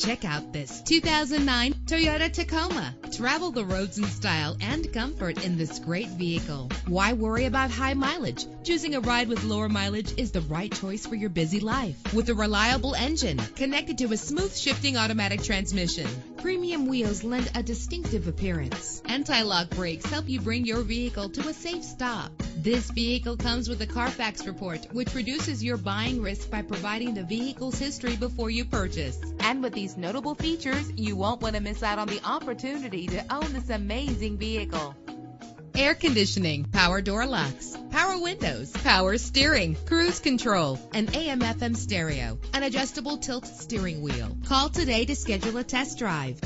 Check out this 2009 Toyota Tacoma. Travel the roads in style and comfort in this great vehicle. Why worry about high mileage? Choosing a ride with lower mileage is the right choice for your busy life. With a reliable engine connected to a smooth shifting automatic transmission, premium wheels lend a distinctive appearance. Anti-lock brakes help you bring your vehicle to a safe stop. This vehicle comes with a Carfax report, which reduces your buying risk by providing the vehicle's history before you purchase. And with these notable features, you won't want to miss out on the opportunity to own this amazing vehicle. Air conditioning, power door locks, power windows, power steering, cruise control, an AM/FM stereo, an adjustable tilt steering wheel. Call today to schedule a test drive.